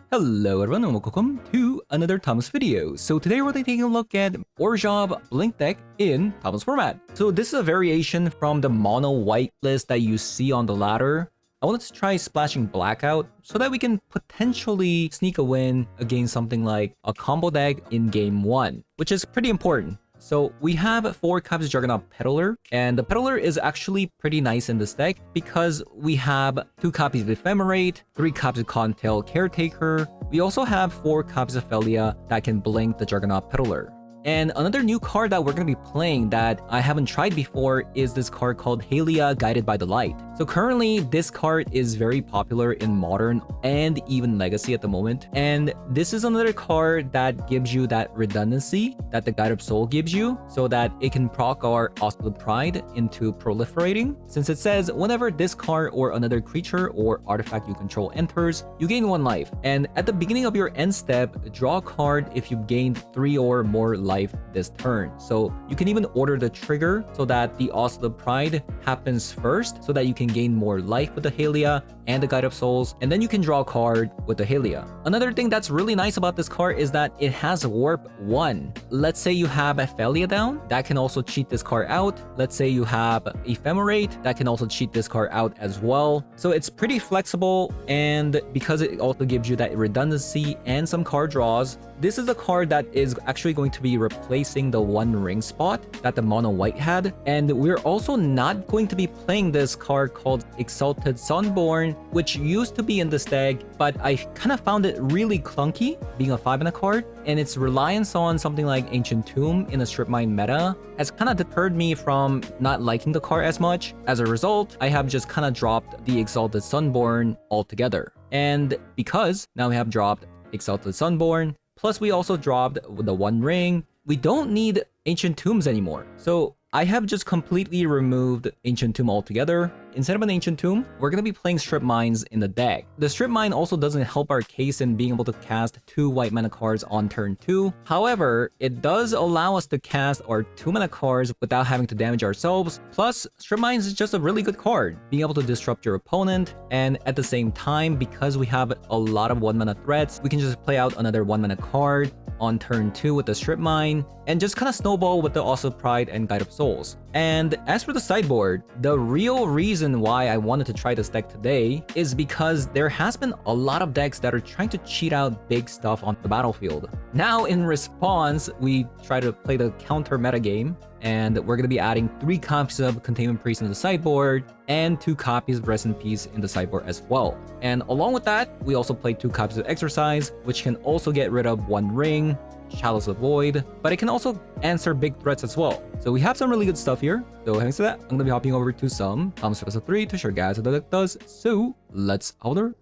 Hello everyone and welcome to another Thomas video. So today we're taking a look at Orjob Blink deck in Thomas format. So this is a variation from the mono white list that you see on the ladder. I wanted to try splashing Blackout so that we can potentially sneak a win against something like a combo deck in game 1, which is pretty important. So we have 4 copies of Juggernaut Peddler, and the Peddler is actually pretty nice in this deck because we have 2 copies of Ephemerate, 3 copies of Contail Caretaker. We also have 4 copies of Haliya that can blink the Juggernaut Peddler. And another new card that we're going to be playing that I haven't tried before is this card called Haliya Guided by the Light. So currently, this card is very popular in Modern and even Legacy at the moment. And this is another card that gives you that redundancy that the Guide of Soul gives you so that it can proc our Hostile Pride into proliferating. Since it says whenever this card or another creature or artifact you control enters, you gain 1 life. And at the beginning of your end step, draw a card if you've gained 3 or more life this turn. So you can even order the trigger so that the Hostile Pride happens first so that you can gain more life with the Haliya and the Guide of Souls, and then you can draw a card with the Haliya. Another thing that's really nice about this card is that it has Warp 1. Let's say you have a Haliya down, that can also cheat this card out. Let's say you have Ephemerate, that can also cheat this card out as well. So it's pretty flexible, and because it also gives you that redundancy and some card draws, this is a card that is actually going to be replacing the 1 ring spot that the mono white had. And we're also not going to be playing this card called Exalted Sunborn, which used to be in this deck, but I kind of found it really clunky being a 5-mana card, and its reliance on something like Ancient Tomb in a Strip Mine meta has kind of deterred me from not liking the card as much. As a result, I have just kind of dropped the Exalted Sunborn altogether. And because now we have dropped Exalted Sunborn, plus we also dropped the 1 ring, we don't need Ancient Tombs anymore. So I have just completely removed Ancient Tomb altogether. Instead of an Ancient Tomb, we're going to be playing Strip Mines in the deck. The Strip Mine also doesn't help our case in being able to cast 2 white mana cards on turn 2. However, it does allow us to cast our 2 mana cards without having to damage ourselves. Plus, Strip Mines is just a really good card, being able to disrupt your opponent. And at the same time, because we have a lot of 1 mana threats, we can just play out another 1 mana card on turn 2 with the Strip Mine, and just kind of snowball with the Hostile Pride and Guide of Souls. And as for the sideboard, the real reason why I wanted to try this deck today is because there has been a lot of decks that are trying to cheat out big stuff on the battlefield. Now in response, we try to play the counter meta game, and we're going to be adding 3 copies of Containment Priest in the sideboard and 2 copies of Rest in Peace in the sideboard as well. And along with that, we also play 2 copies of Exercise, which can also get rid of 1 ring, Chalice of Void, but it can also answer big threats as well. So we have some really good stuff here. So having said that, I'm going to be hopping over to some Thomas Episode 3 to show you guys what the deck does. So let's order.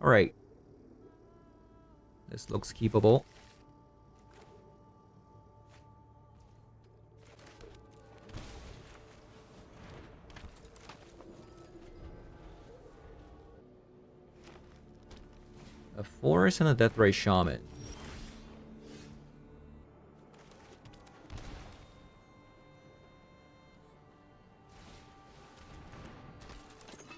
Alright. This looks keepable. A Forest and a Deathray Shaman.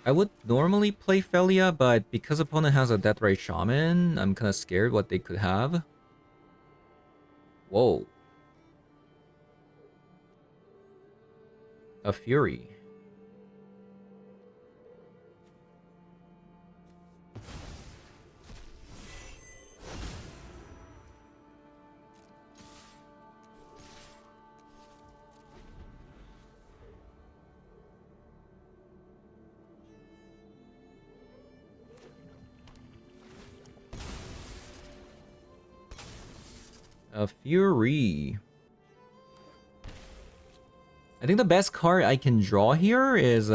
I would normally play Haliya, but because opponent has a Deathray Shaman, I'm kind of scared what they could have. Whoa. A Fury. A Fury. I think the best card I can draw here is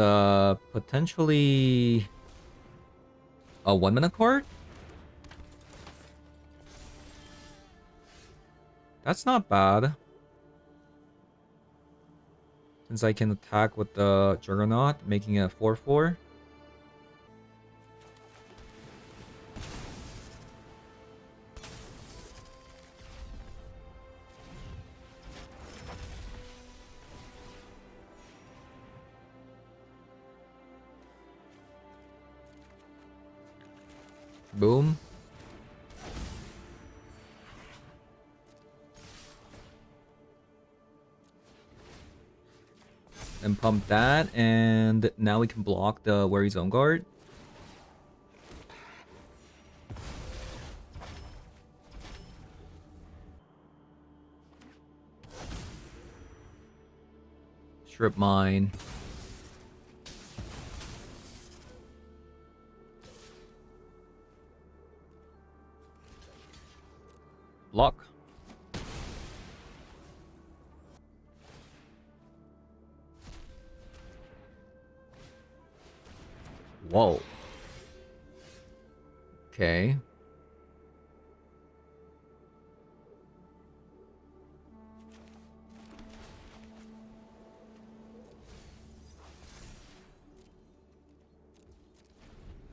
potentially a 1 mana card. That's not bad, since I can attack with the Juggernaut, making it a 4/4. Boom. And pump that, and now we can block the Wary Zone Guard. Strip Mine. Block. Whoa. Okay.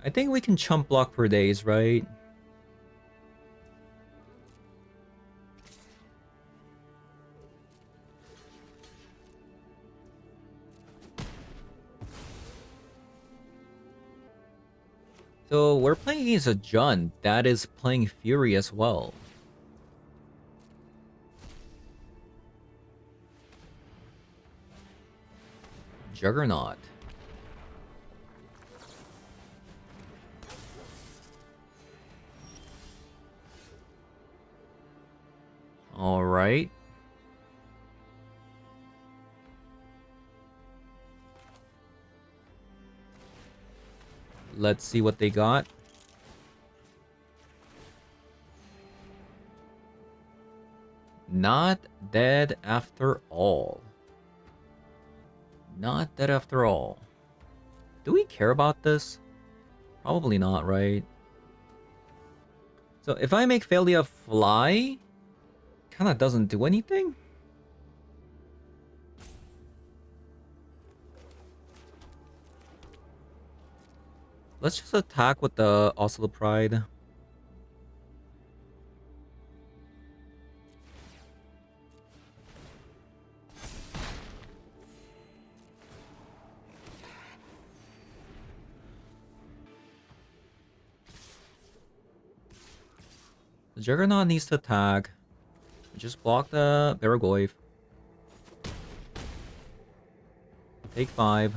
I think we can chump block for days, right? So we're playing against a Jund that is playing Fury as well. Juggernaut. All right. Let's see what they got. Not dead after all. Not dead after all. Do we care about this? Probably not, right? So if I make Haliya fly, kind of doesn't do anything. Let's just attack with the Oslo Pride. The Juggernaut needs to attack. Just block the Baraggoyf. Take 5.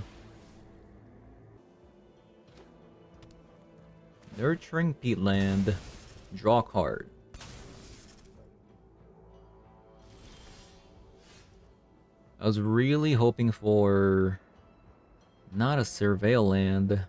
Nurturing Peatland. Draw card. I was really hoping for not a Surveil land.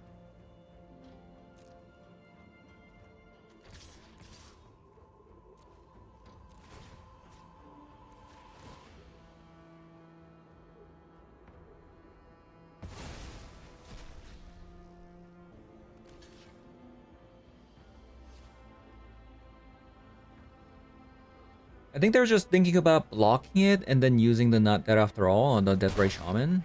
I think they're just thinking about blocking it and then using the Not Dead After All on the Deathray Shaman.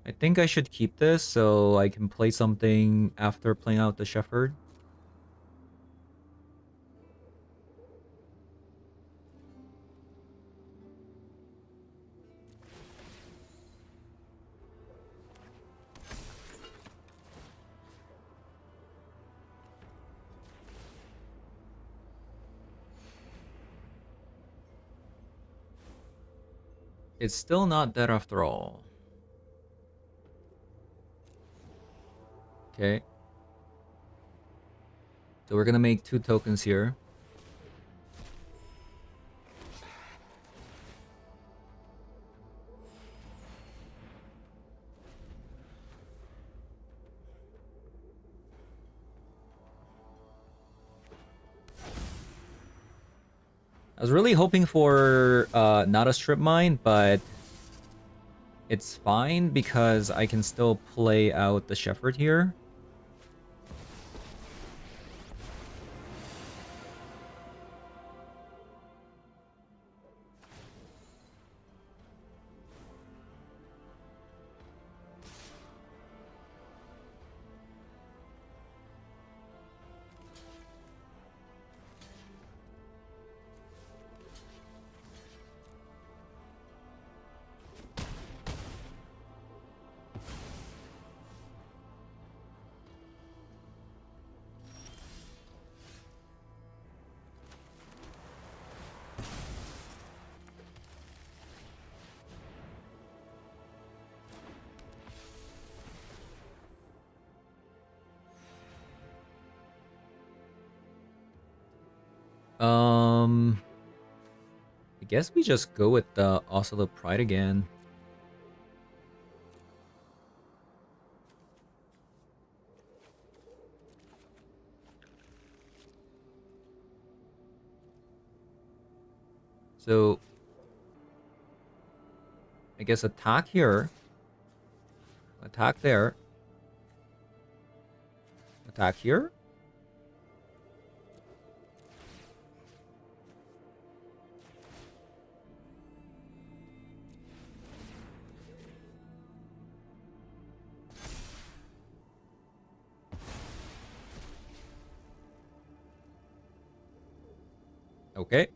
I think I should keep this so I can play something after playing out the Shepherd. It's still not dead after all. Okay. So we're gonna make 2 tokens here. I was really hoping for not a strip mine, but it's fine because I can still play out the Shepherd here. I guess we just go with the Oslo Pride again. So I guess attack here. Attack there. Attack here. Okay.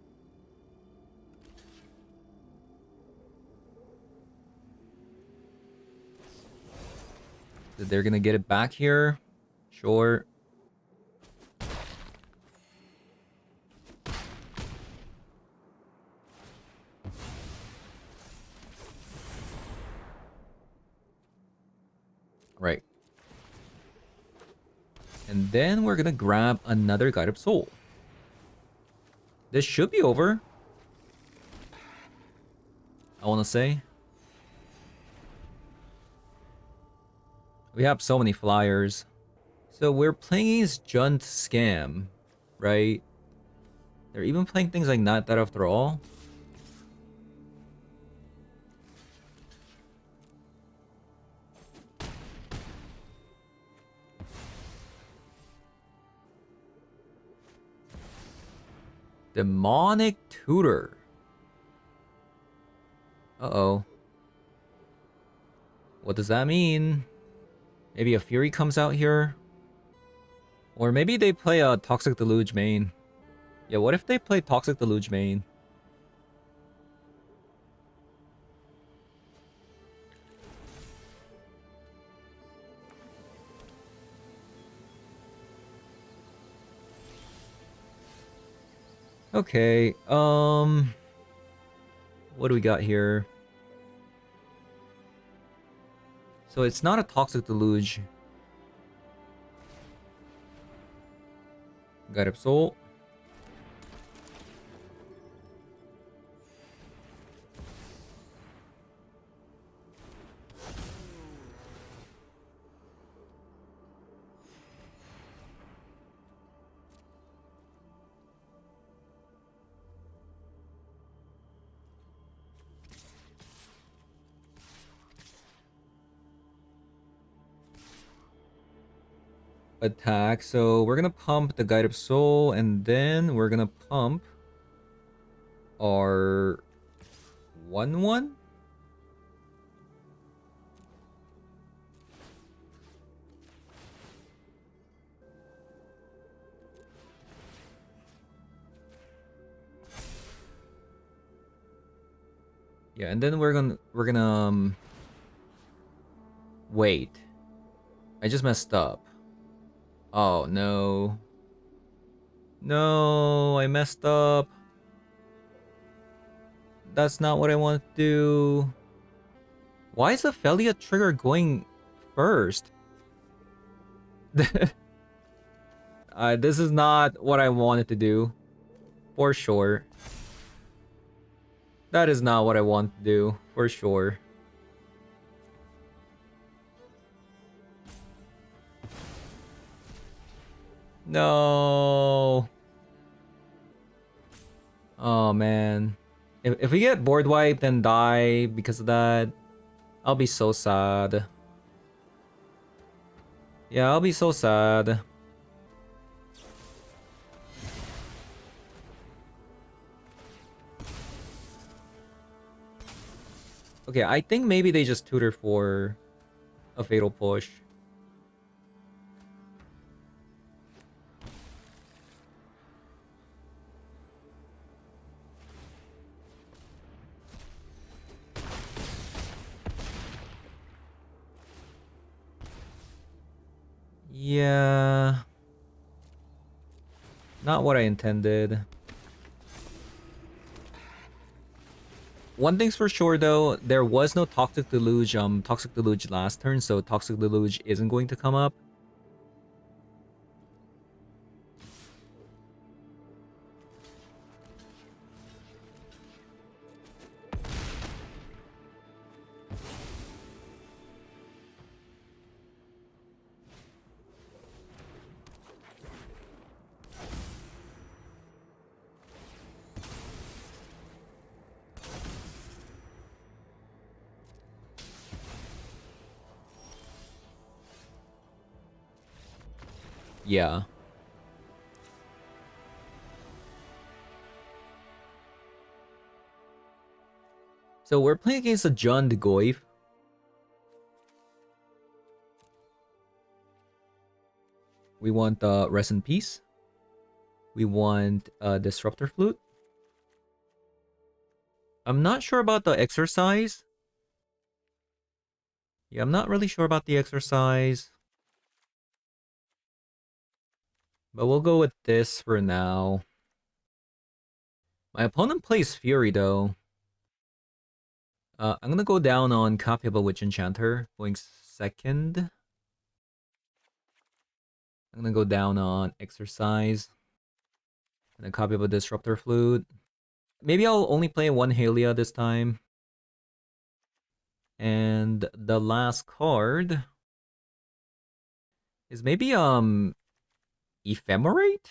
So they're gonna get it back here. Sure. Right. And then we're gonna grab another Guide of Soul. This should be over. I wanna say. We have so many flyers. So we're playing against Junt Scam, right? They're even playing things like Not That After All. Demonic Tutor. Uh-oh. What does that mean? Maybe a Fury comes out here? Or maybe they play a Toxic Deluge main. Yeah, what if they play Toxic Deluge main? Okay, what do we got here? So it's not a Toxic Deluge. Guide of Soul. Attack. So we're gonna pump the Guide of Soul, and then we're gonna pump our 1/1. Yeah, and then we're gonna wait. I just messed up. Oh no. No, I messed up. That's not what I want to do. Why is the Haliya trigger going first? This is not what I wanted to do. For sure. That is not what I want to do. For sure. No. Oh man. If we get board wiped and die because of that, I'll be so sad. Yeah, I'll be so sad. Okay, I think maybe they just tutor for a fatal push. Yeah. Not what I intended. One thing's for sure though, there was no Toxic Deluge last turn, so Toxic Deluge isn't going to come up. Yeah. So we're playing against a John de Goif. We want Rest in Peace. We want Disruptor Flute. I'm not sure about the exercise. Yeah, I'm not really sure about the exercise. But we'll go with this for now. My opponent plays Fury though. I'm gonna go down on Copy of a Witch Enchanter, going second. I'm gonna go down on Exercise. And a copy of a Disruptor Flute. Maybe I'll only play one Haliya this time. And the last card is maybe Ephemerate?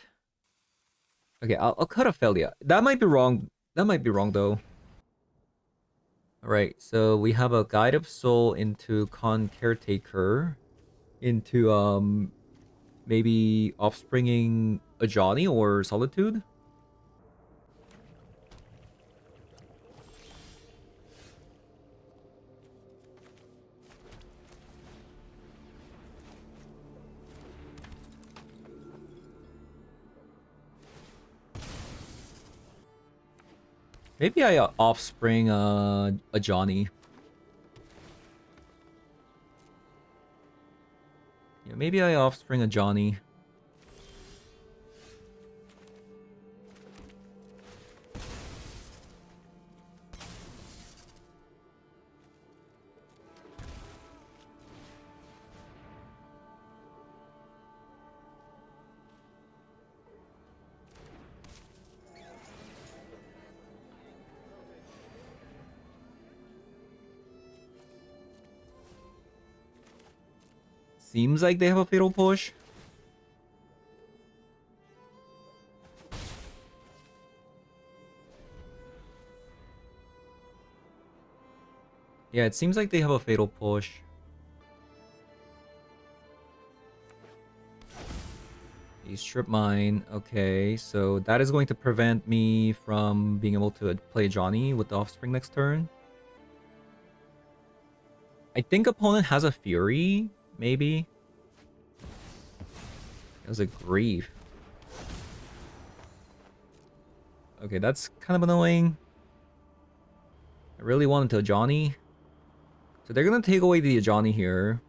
Okay, I'll cut Ophelia. That might be wrong. That might be wrong though. Alright, so we have a Guide of Soul into Con Caretaker. Into maybe Offspringing a Johnny or Solitude? Maybe I Offspring a Johnny. Yeah, maybe I Offspring a Johnny. Seems like they have a Fatal Push. Yeah, it seems like they have a Fatal Push. You strip mine. Okay, so that is going to prevent me from being able to play Johnny with the Offspring next turn. I think opponent has a Fury, maybe. It was a Grief. Okay, that's kind of annoying. I really wanted to Johnny. So they're gonna take away the Johnny here.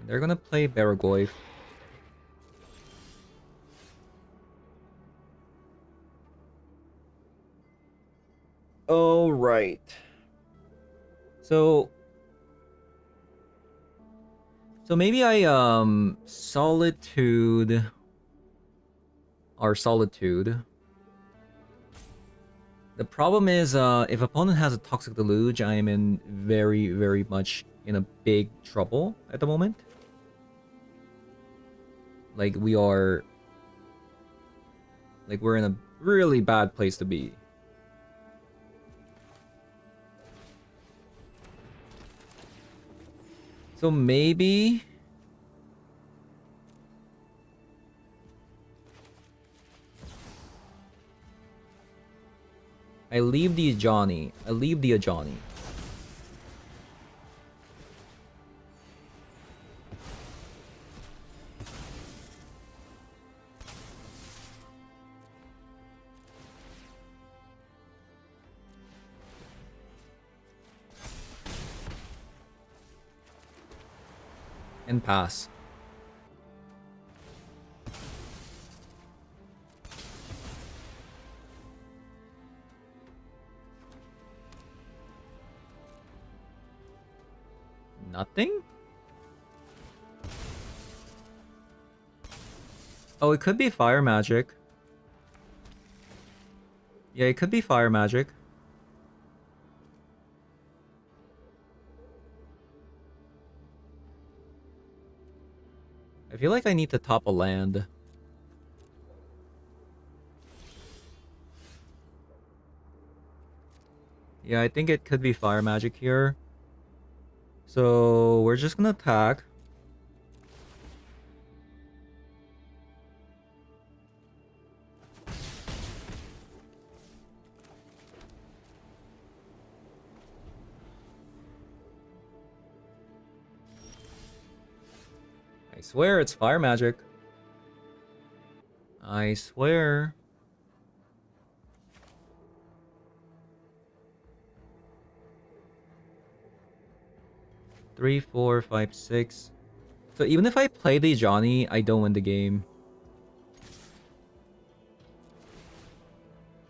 They're gonna play Baragoyf. Oh, right. So maybe I Solitude or Solitude. The problem is if opponent has a Toxic Deluge, I am in very much in a big trouble at the moment. Like we're in a really bad place to be. So maybe I leave the Johnny. I leave the Johnny. And pass. Nothing? Oh, it could be fire magic. Yeah, it could be fire magic. I feel like I need to top a land. Yeah, I think it could be fire magic here. So we're just gonna attack. I swear it's fire magic. I swear. Three, four, five, six. So even if I play the Johnny, I don't win the game.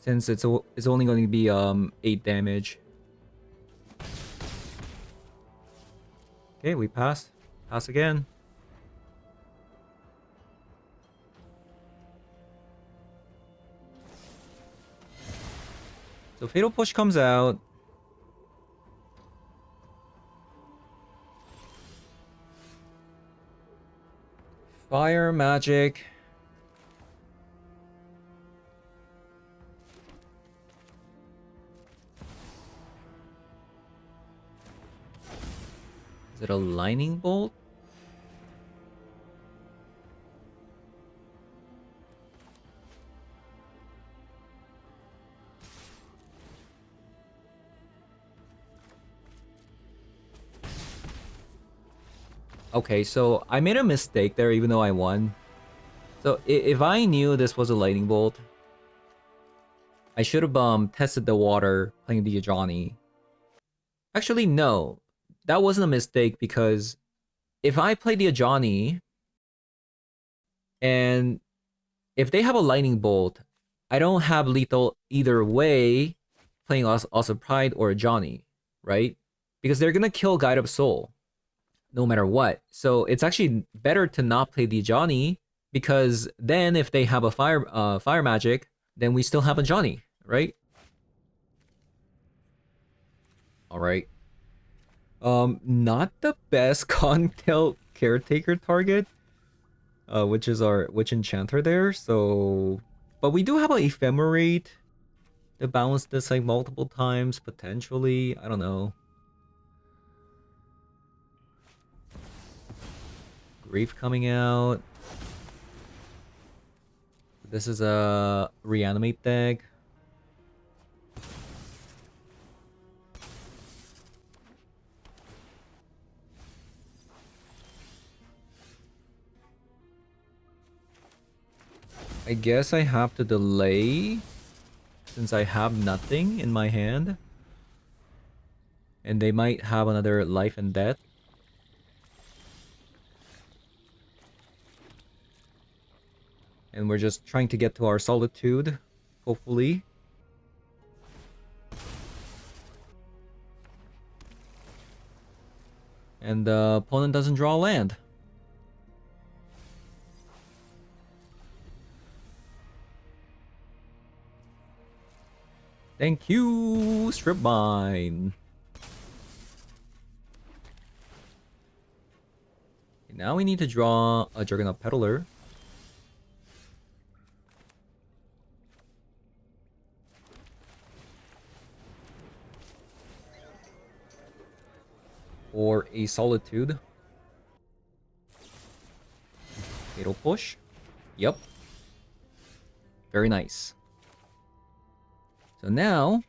Since it's only going to be 8 damage. Okay, we pass. Pass again. So Fatal Push comes out. Fire magic. Is it a lightning bolt? Okay, so I made a mistake there even though I won. So if I knew this was a lightning bolt, I should have tested the water playing the Johnny. Actually, no. That wasn't a mistake because if I play the Johnny and if they have a lightning bolt, I don't have lethal either way playing also Pride or Johnny, right? Because they're gonna kill Guide of Soul no matter what. So it's actually better to not play the Johnny because then if they have a fire magic, then we still have a Johnny, right? All right. Not the best Cocktail Caretaker target, which is our Witch Enchanter there. So, but we do have an Ephemerate to balance this like multiple times potentially. I don't know. Grief coming out. This is a Reanimate deck. I guess I have to delay since I have nothing in my hand. And they might have another life and death. And we're just trying to get to our solitude, hopefully. And the opponent doesn't draw land. Thank you, Strip Mine. Now we need to draw a Juggernaut Peddler. Or a Solitude. Fatal Push. Yep. Very nice. So now,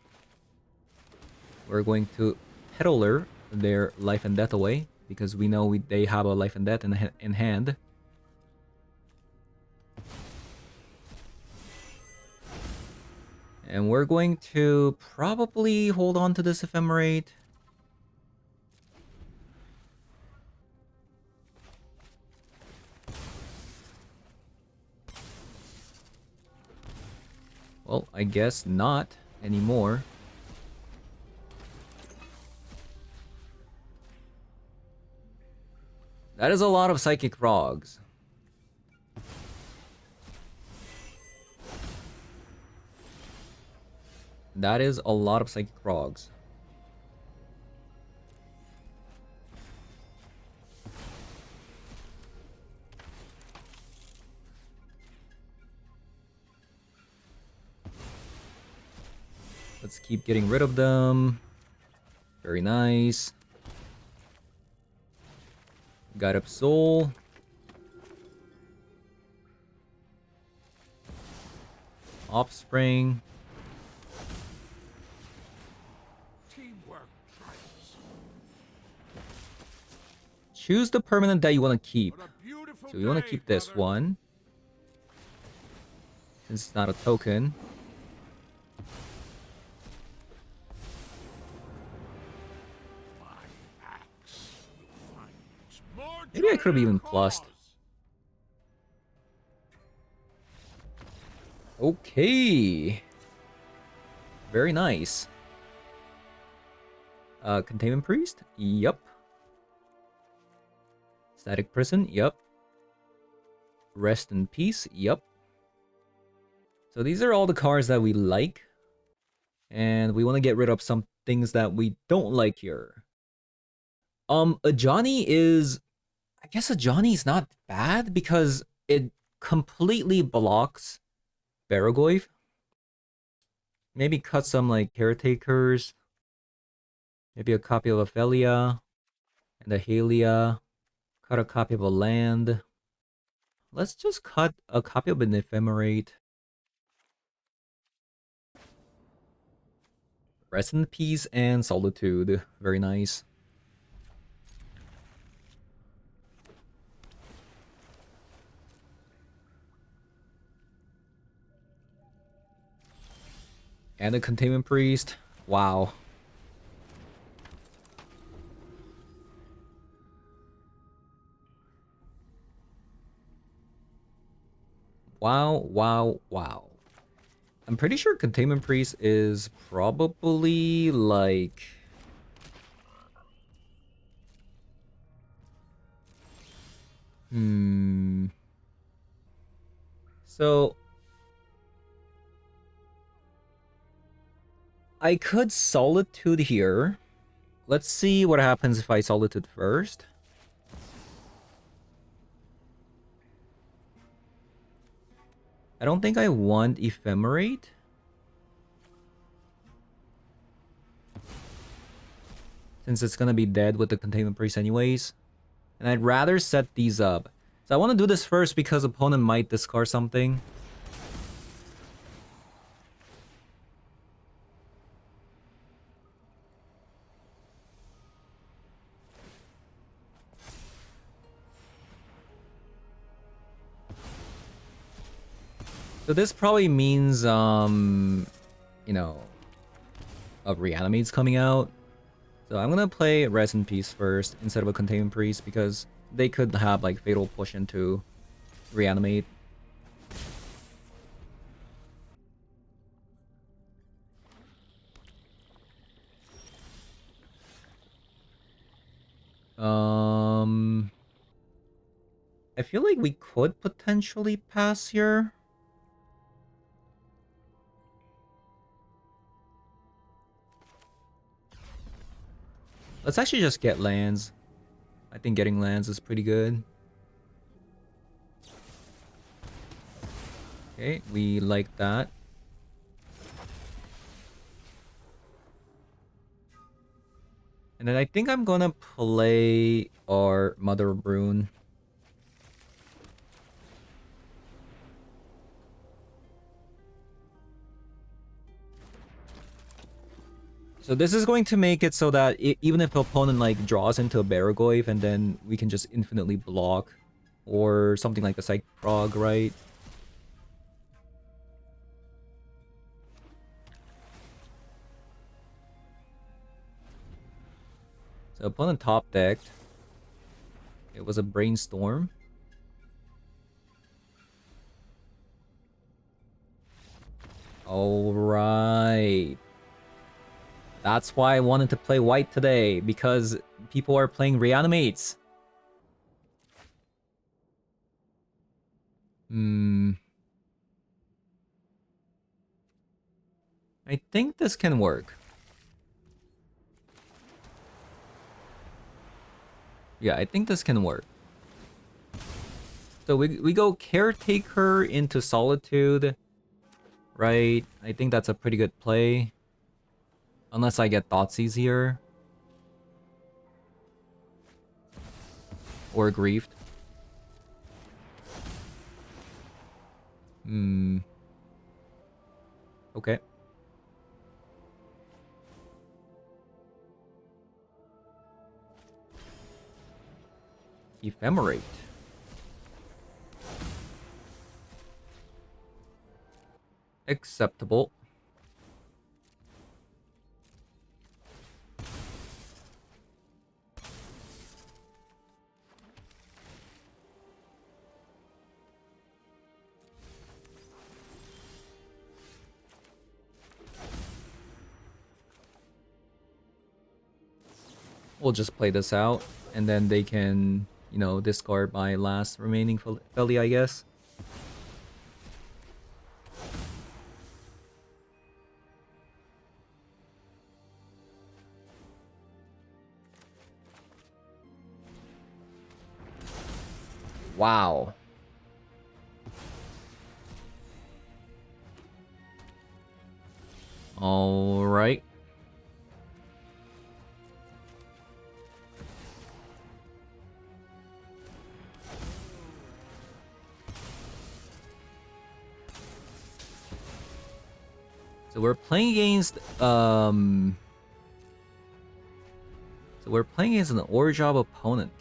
we're going to Peddler their life and death away. Because we know they have a life and death in hand. And we're going to probably hold on to this Ephemerate. Well, I guess not anymore. That is a lot of Psychic Frogs. That is a lot of Psychic Frogs. Let's keep getting rid of them. Very nice. Got up Soul. Offspring. Choose the permanent that you want to keep. So we want to keep this one, since it's not a token. Maybe I could have even plussed. Okay. Very nice. Containment Priest? Yup. Static Prison? Yup. Rest in Peace? Yup. So these are all the cards that we like. And we want to get rid of some things that we don't like here. A Johnny is... I guess a Johnny is not bad because it completely blocks Baragoyf. Maybe cut some like Caretakers. Maybe a copy of Haliya and a Haliya. Cut a copy of a land. Let's just cut a copy of an Ephemerate. Rest in Peace and Solitude. Very nice. And a Containment Priest. Wow. Wow, wow, wow. I'm pretty sure Containment Priest is probably like... So... I could Solitude here. Let's see what happens if I Solitude first. I don't think I want Ephemerate. Since it's gonna be dead with the Containment Priest anyways. And I'd rather set these up. So I want to do this first because opponent might discard something. So this probably means, you know, a Reanimate's coming out. So I'm gonna play Rest in Peace first instead of a Containment Priest because they could have like Fatal Push into Reanimate. I feel like we could potentially pass here. Let's actually just get lands. I think getting lands is pretty good. Okay, we like that. And then I think I'm gonna play our Mother of Rune. So this is going to make it so that even if the opponent like draws into a Baragoyf and then we can just infinitely block. Or something like the Psych Prog, right? So opponent top decked. It was a Brainstorm. Alright. That's why I wanted to play white today, because people are playing Reanimates. I think this can work. Yeah, I think this can work. So we go Caretaker into Solitude, right? I think that's a pretty good play. Unless I get Thoughtseize here. Or Griefed. Okay. Ephemerate. Acceptable. We'll just play this out, and then they can, you know, discard my last remaining Felly, I guess. Wow. All right. So we're playing against an Orjob opponent.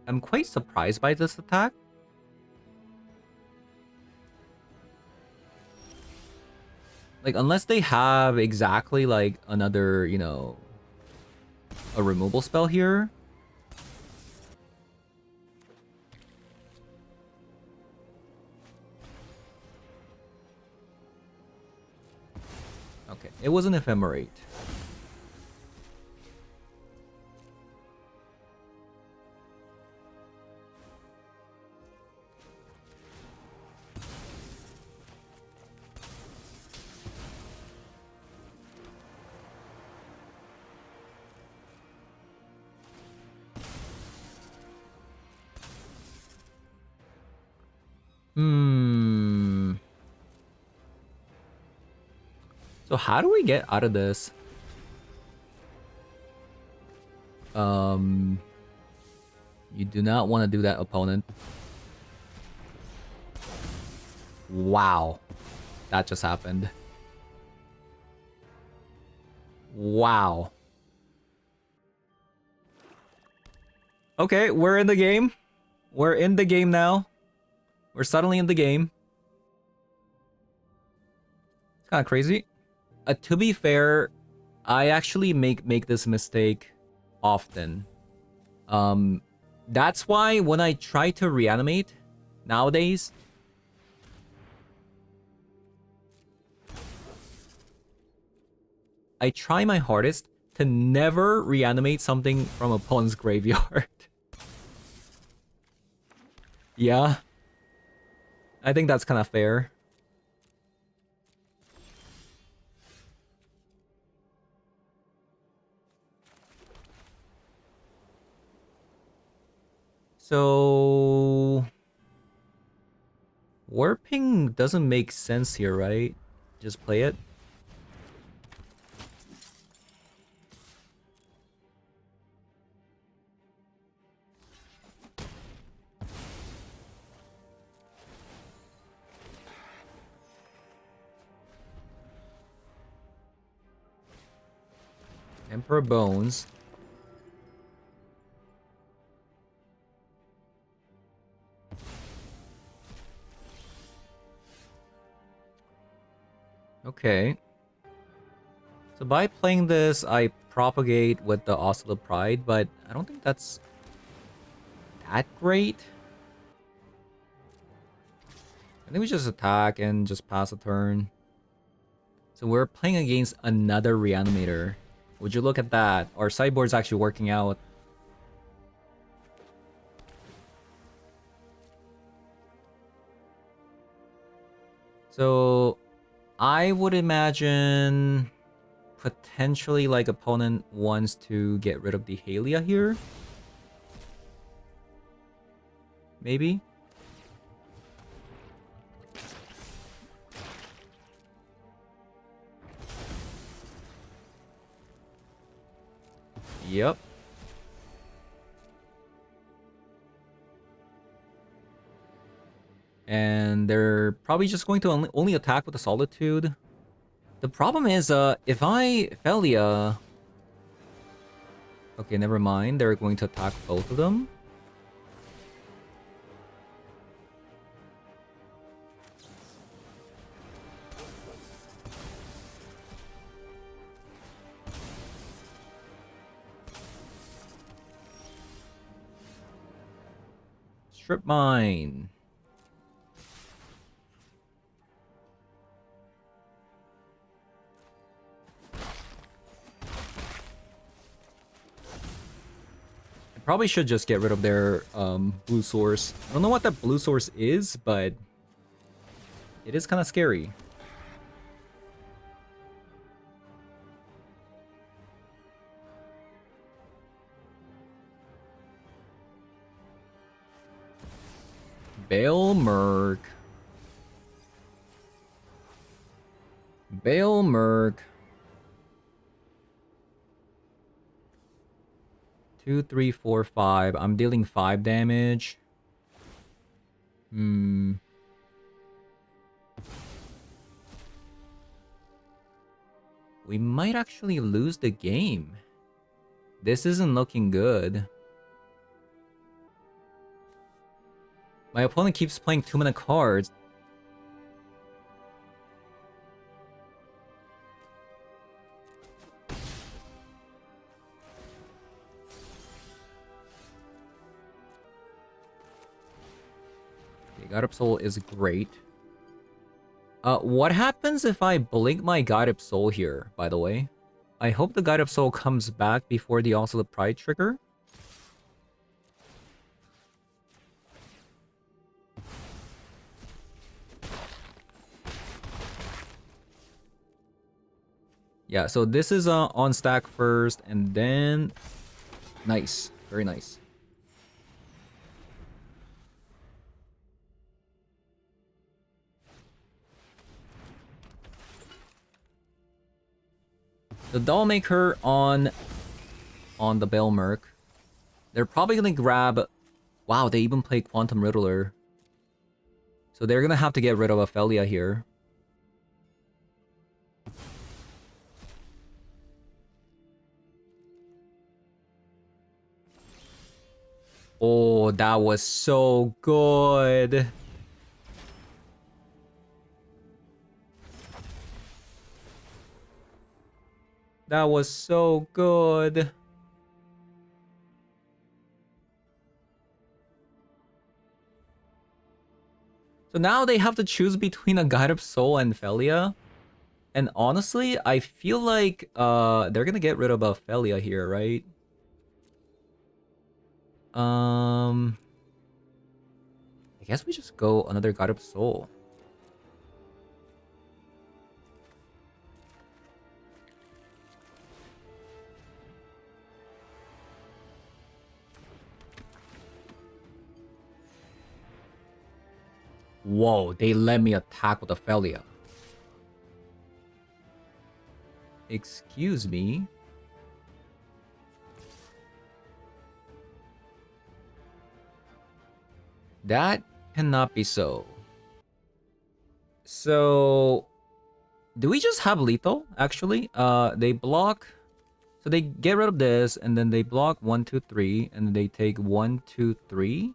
I'm quite surprised by this attack. Like, unless they have exactly like another, you know, a removal spell here. Okay, it was an Ephemerate. So how do we get out of this? You do not want to do that, opponent. Wow. That just happened. Wow. Okay, we're in the game. We're in the game now. We're suddenly in the game. It's kind of crazy. To be fair, I actually make this mistake often. That's why when I try to reanimate nowadays, I try my hardest to never reanimate something from opponent's graveyard. Yeah. I think that's kind of fair. So warping doesn't make sense here, right? Just play it. Emperor Bones. Okay. So by playing this, I propagate with the Oscilla Pride, but I don't think that's that great. I think we just attack and just pass a turn. So we're playing against another Reanimator. Would you look at that? Our sideboard's actually working out. So I would imagine potentially like opponent wants to get rid of the Haliya here. maybe? Yep. And they're probably just going to only attack with the Solitude. The problem is, if I Haliya... Okay, never mind. They're going to attack both of them. Strip Mine. Probably should just get rid of their blue source. I don't know what that blue source is, but it is kind of scary. Bale Merc. Bale Merc. 2, 3, 4, 5. I'm dealing 5 damage. We might actually lose the game. This isn't looking good. My opponent keeps playing 2-mana cards. God of Soul is great. What happens if I blink my God of Soul here, by the way? I hope the God of Soul comes back before the Also the Pride trigger. Yeah, so this is on stack first, and then... Nice. Very nice. The Dollmaker on the Bale Merc. They're probably gonna grab... Wow, they even play Quantum Riddler. So they're gonna have to get rid of Haliya here. Oh, that was so good. That was so good. So now they have to choose between a God of Soul and Haliya. And honestly, I feel like they're gonna get rid of Haliya here, right? I guess we just go another God of Soul. Whoa, they let me attack with Haliya. Excuse me. That cannot be so. So, do we just have lethal, actually? They block... So they get rid of this, and then they block 1, 2, 3, and then they take 1, 2, 3.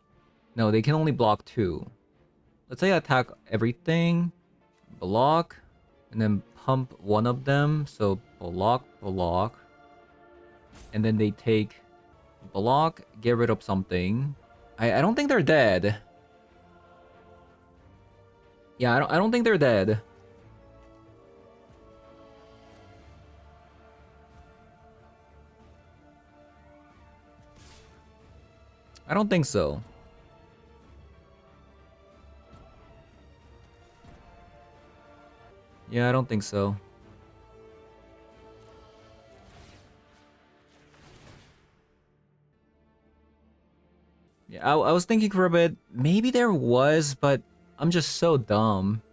No, they can only block 2. Let's say I attack everything, block, and then pump one of them. So block, block. And then they take block, get rid of something. I don't think they're dead. Yeah, I don't think they're dead. I don't think so. Yeah, I don't think so. Yeah, I was thinking for a bit, maybe there was, but I'm just so dumb.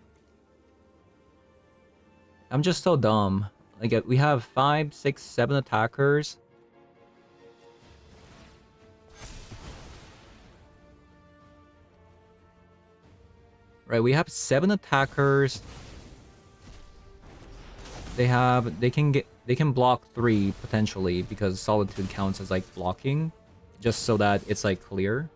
I'm just so dumb. Like, we have 5, 6, 7 attackers. Right, we have 7 attackers. They can block 3 potentially because Solitude counts as like blocking, just so that it's like clear.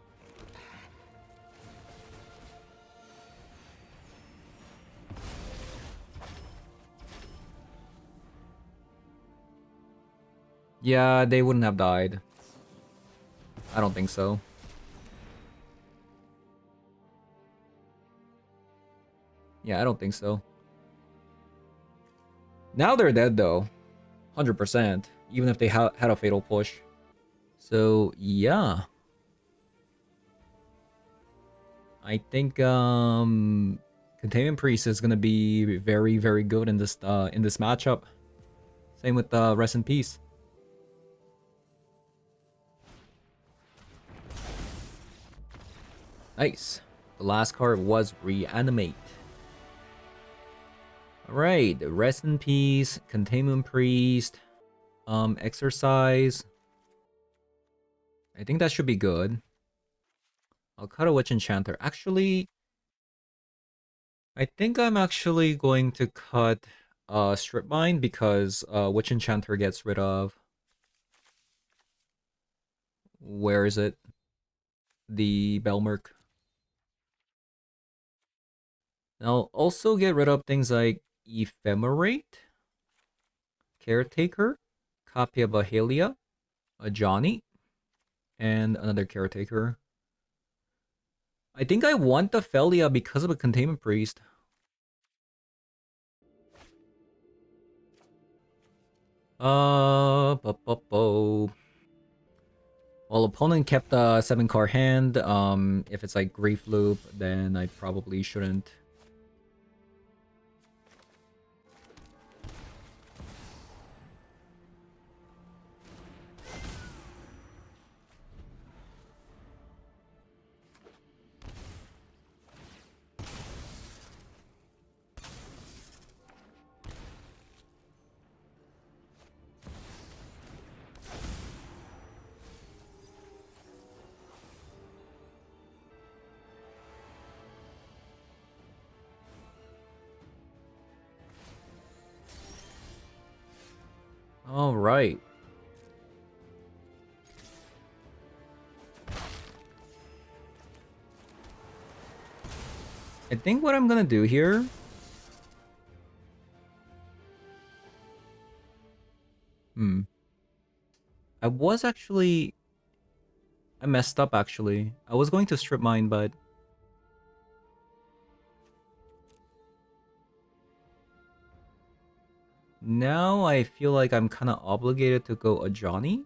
Yeah, they wouldn't have died. I don't think so. Yeah, I don't think so. Now they're dead though. 100%. Even if they had a fatal push. So, yeah. I think Containment Priest is gonna be very, very good in this matchup. Same with Rest in Peace. Nice. The last card was Reanimate. Alright, Rest in Peace, Containment Priest, Exercise. I think that should be good. I'll cut a Witch Enchanter. Actually, I think I'm actually going to cut Strip Mine because Witch Enchanter gets rid of... Where is it? The Belmerk. I'll also get rid of things like Ephemerate, Caretaker, copy of a Haliya, a Johnny, and another Caretaker. I think I want the Felia because of a Containment Priest. Well, opponent kept a 7-card hand. If it's like Grief Loop, then I probably shouldn't. All right. I think what I'm gonna do here... I was actually... I messed up, actually. I was going to Strip Mine, but... Now I feel like I'm kind of obligated to go a Johnny.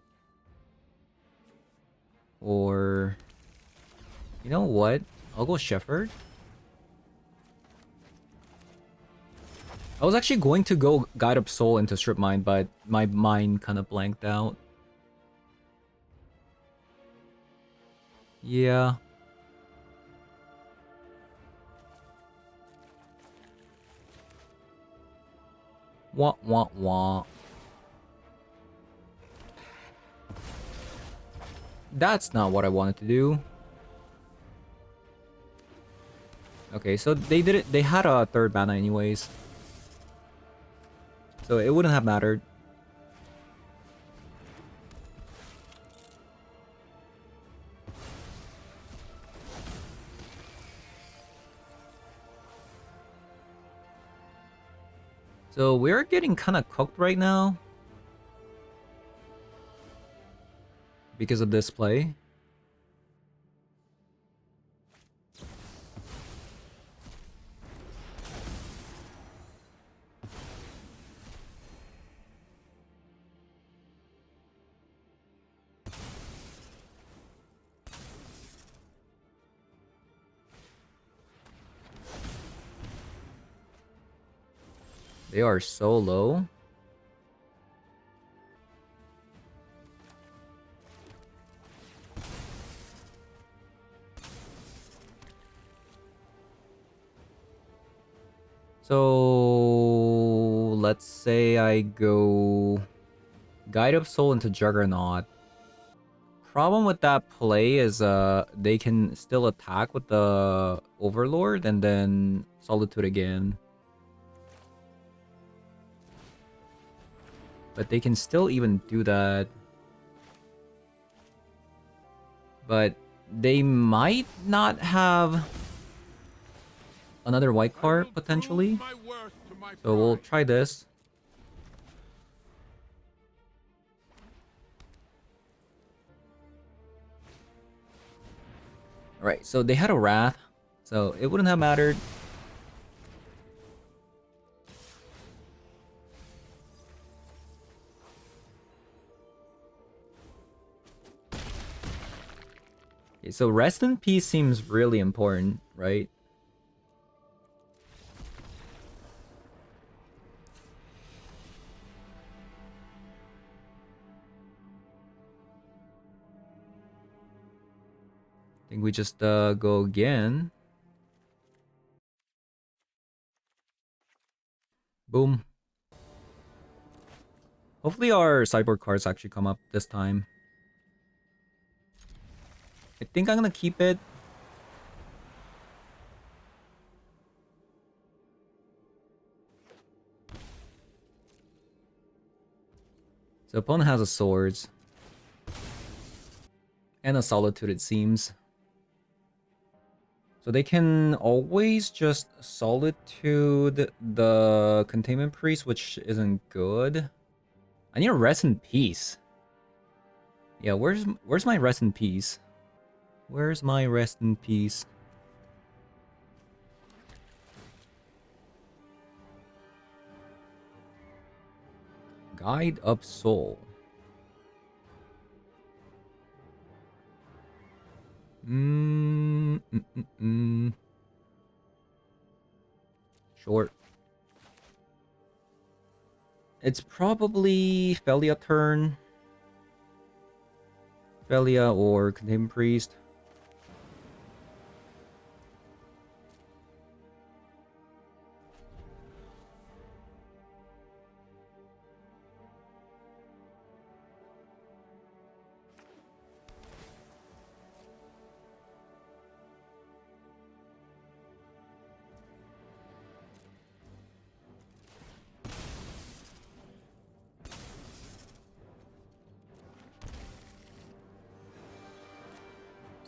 Or... You know what? I'll go Shepherd. I was actually going to go Guide Up Soul into Strip Mine, but my mind kind of blanked out. Yeah. Wah, wah, wah. That's not what I wanted to do. Okay, so they did it. They had a 3rd mana anyways. So it wouldn't have mattered. So we're getting kind of cooked right now. Because of this play. They are so low. So let's say I go Guide of Soul into Juggernaut. Problem with that play is they can still attack with the Overlord and then Solitude again. But they can still even do that. But they might not have another white card potentially. So we'll try this. Alright, so they had a Wrath, so it wouldn't have mattered. Okay, so Rest in Peace seems really important, right? I think we just go again. Boom. Hopefully our sideboard cards actually come up this time. I think I'm gonna keep it. So opponent has a Swords. And a Solitude, it seems. So they can always just Solitude the Containment Priest, which isn't good. I need a Rest in Peace. Yeah, where's my Rest in Peace? Where's my Rest in Peace? Guide of Soul. Short. It's probably Felia turn. Felia or Containment Priest.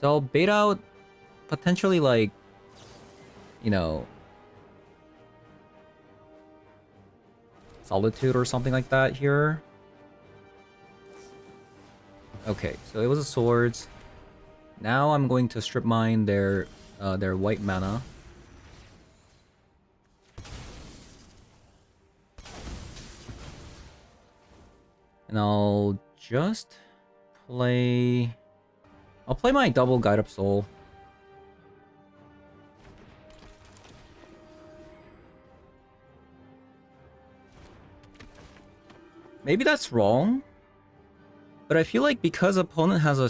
So I'll bait out potentially like, you know, Solitude or something like that here. Okay, so it was a Swords. Now I'm going to strip mine their white mana. And I'll just play... I'll play my double Guide Up Soul. Maybe that's wrong. But I feel like because opponent has a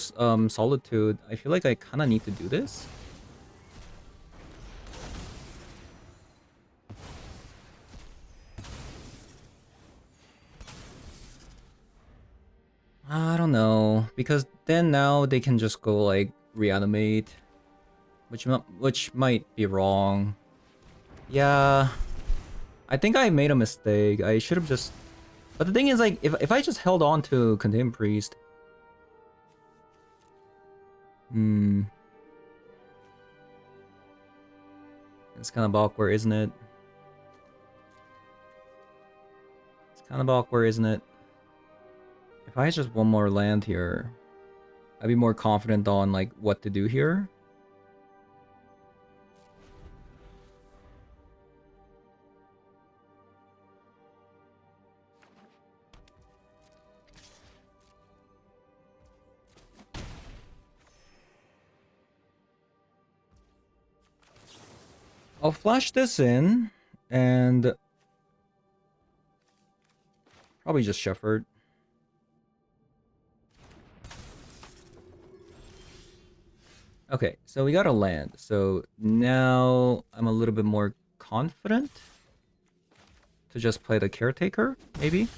Solitude, I feel like I kind of need to do this. I don't know, because then now they can just go like reanimate, which might be wrong. Yeah, I think I made a mistake. I should have just. But the thing is, like, if I just held on to Contained Priest, it's kind of awkward, isn't it? It's kind of awkward, isn't it? If I had just one more land here, I'd be more confident on like what to do here. I'll flash this in and probably just Shepherd. Okay, so we got a land. So now I'm a little bit more confident. to just play the Caretaker, maybe?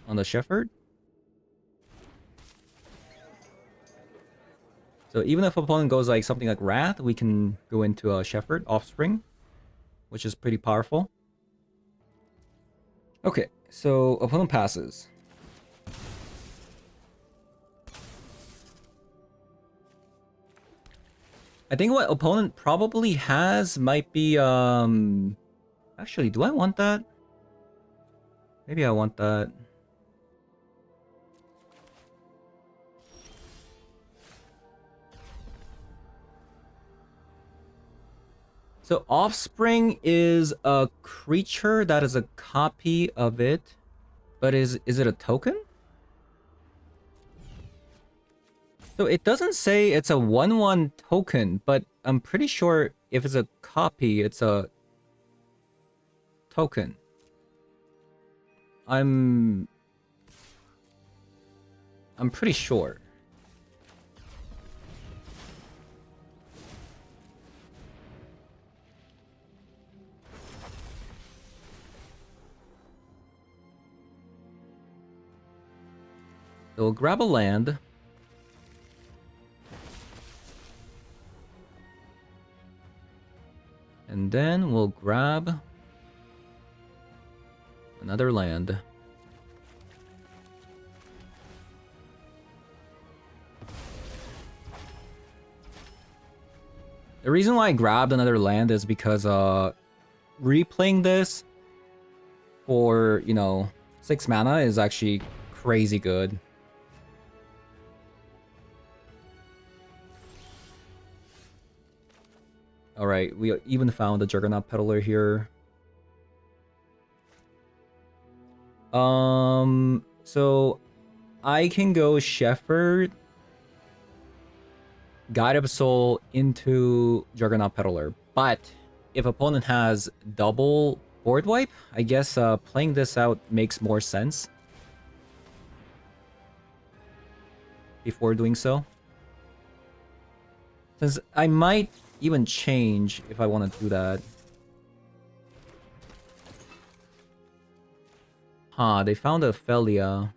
On the Shepherd? So even if opponent goes like something like Wrath, we can go into a Shepherd, Offspring, which is pretty powerful. Okay, so opponent passes. I think what opponent probably has might be actually, do I want that? Maybe I want that. So Offspring is a creature that is a copy of it, but is it a token? So it doesn't say it's a 1/1 token, but I'm pretty sure if it's a copy, it's a token. I'm pretty sure. So we'll grab a land. And then we'll grab another land. The reason why I grabbed another land is because replaying this for, you know, 6 mana is actually crazy good. Alright, we even found the Juggernaut Peddler here. So I can go Shepherd, Guide of Soul into Juggernaut Peddler, but if opponent has double board wipe, I guess playing this out makes more sense before doing so. Since I might even change if I want to do that. Huh, they found a Haliya.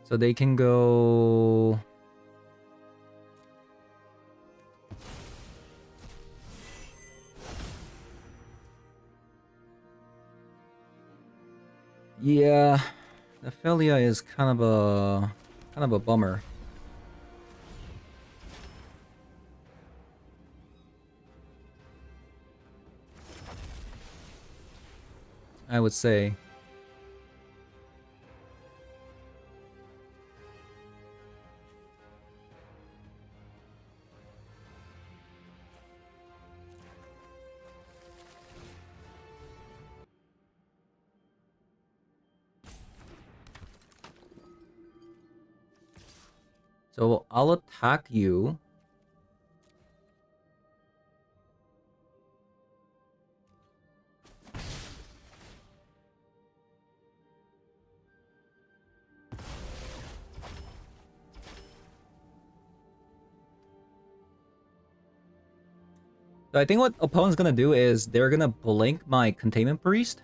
So they can go... Yeah, the Haliya is kind of a bummer. I would say. So I'll attack you. So I think what opponent's gonna do is they're gonna blink my Containment Priest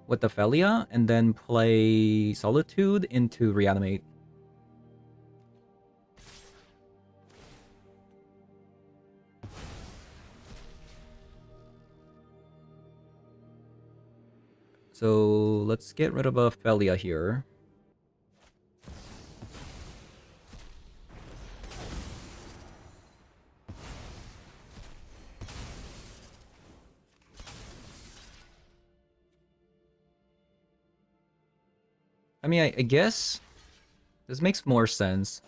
with the Haliya and then play Solitude into Reanimate. So let's get rid of a Haliya here. I mean, I guess this makes more sense.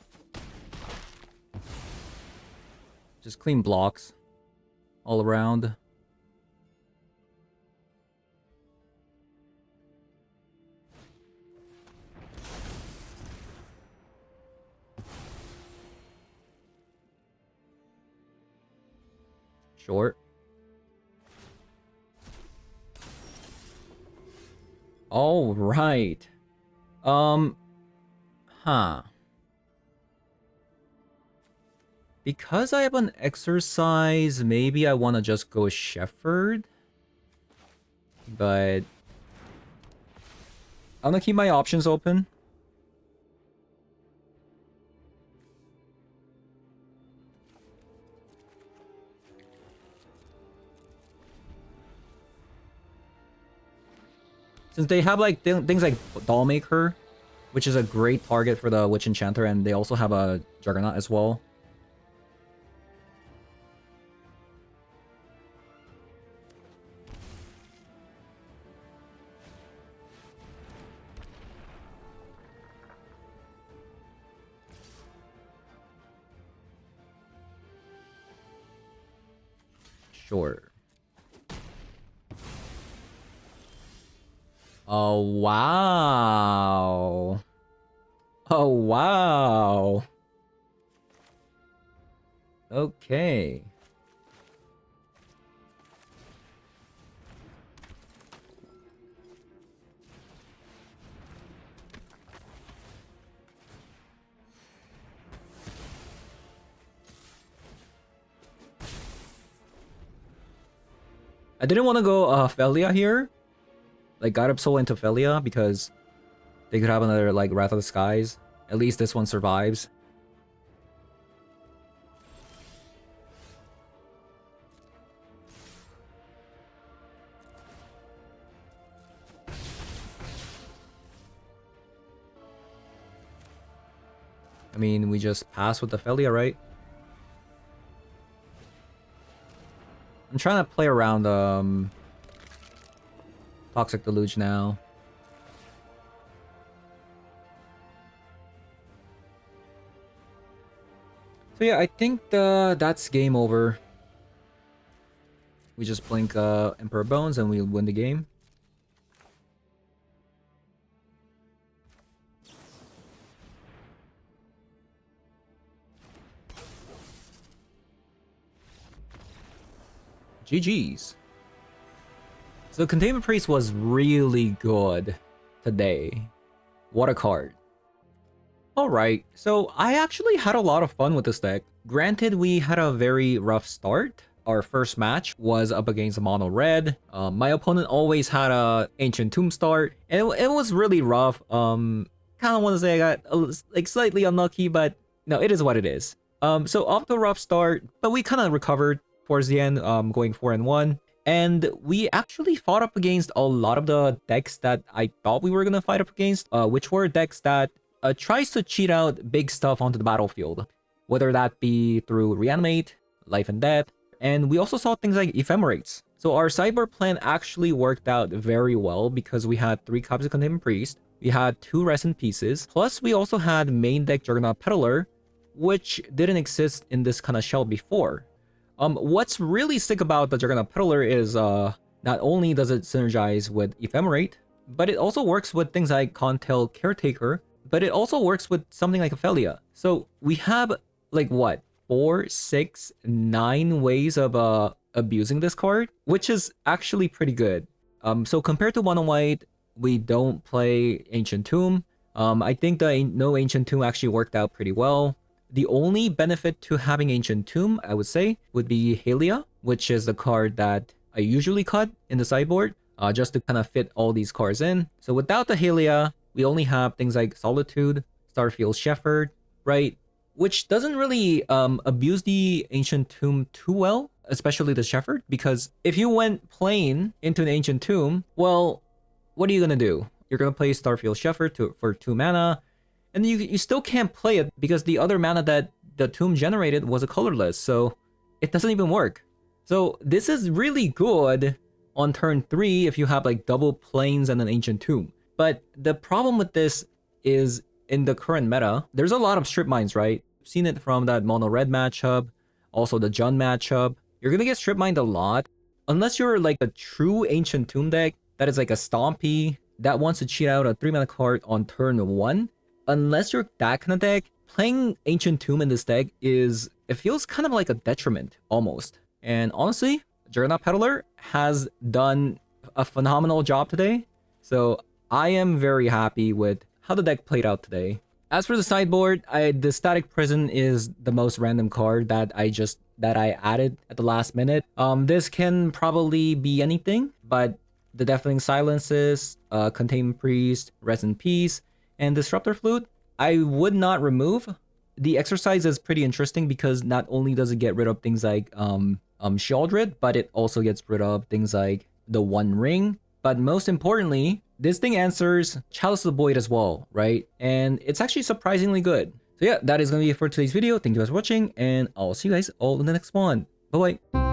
Just clean blocks all around. Short. All right. Huh. Because I have an exercise, maybe I want to just go Shepherd. But I'm gonna keep my options open. Since they have like things like Dollmaker, which is a great target for the Witch Enchanter, and they also have a Juggernaut as well. Sure. Oh, wow. Oh, wow. Okay. I didn't want to go Haliya here. Like, got up soul into Haliya because they could have another, like, Wrath of the Skies. At least this one survives. I mean, we just pass with the Haliya, right? I'm trying to play around Toxic Deluge now. So yeah, I think that's game over. We just blink Emperor Bones and we win the game. GG's. So Containment Priest was really good today. What a card. Alright, so I actually had a lot of fun with this deck. Granted, we had a very rough start. Our first match was up against Mono Red. My opponent always had a Ancient Tomb start, and it was really rough. Kind of want to say I got like slightly unlucky, but no, it is what it is. So off the rough start, but we kind of recovered towards the end, going 4-1. And we actually fought up against a lot of the decks that I thought we were going to fight up against, which were decks that tries to cheat out big stuff onto the battlefield, whether that be through Reanimate, Life and Death, and we also saw things like Ephemerates. So our sideboard plan actually worked out very well because we had 3 copies of Containment Priest, we had 2 Resin Pieces, plus we also had main deck Juggernaut Peddler, which didn't exist in this kind of shell before. What's really sick about the Juggernaut Peddler is not only does it synergize with Ephemerate, but it also works with things like Contel Caretaker, but it also works with something like Haliya. So we have like what, 4, 6, 9 ways of abusing this card, which is actually pretty good. So compared to Mono White, we don't play Ancient Tomb. I think the no Ancient Tomb actually worked out pretty well. The only benefit to having Ancient Tomb, I would say, would be Haliya, which is the card that I usually cut in the sideboard, just to kind of fit all these cards in. So without the Haliya, we only have things like Solitude, Starfield Shepherd, right? Which doesn't really abuse the Ancient Tomb too well, especially the Shepherd, because if you went plain into an Ancient Tomb, well, what are you going to do? You're going to play Starfield Shepherd for 2 mana, and you still can't play it because the other mana that the tomb generated was a colorless, so it doesn't even work. So this is really good on turn 3 if you have like double plains and an Ancient Tomb. But the problem with this is in the current meta, there's a lot of strip mines, right? I've seen it from that Mono Red matchup, also the Jund matchup. You're gonna get strip mined a lot, unless you're like a true Ancient Tomb deck that is like a Stompy that wants to cheat out a 3-mana card on turn 1. Unless you're that kind of deck, playing Ancient Tomb in this deck it feels kind of like a detriment, almost. And honestly, Juggernaut Peddler has done a phenomenal job today. So I am very happy with how the deck played out today. As for the sideboard, the Static Prison is the most random card that I added at the last minute. This can probably be anything, but the Deafening Silences, Containment Priest, Rest in Peace, and Disruptor Flute, I would not remove. The exercise is pretty interesting because not only does it get rid of things like Sheoldred, but it also gets rid of things like the One Ring. But most importantly, this thing answers Chalice of the Void as well, right? And it's actually surprisingly good. So yeah, that is going to be it for today's video. Thank you guys for watching, and I'll see you guys all in the next one. Bye-bye.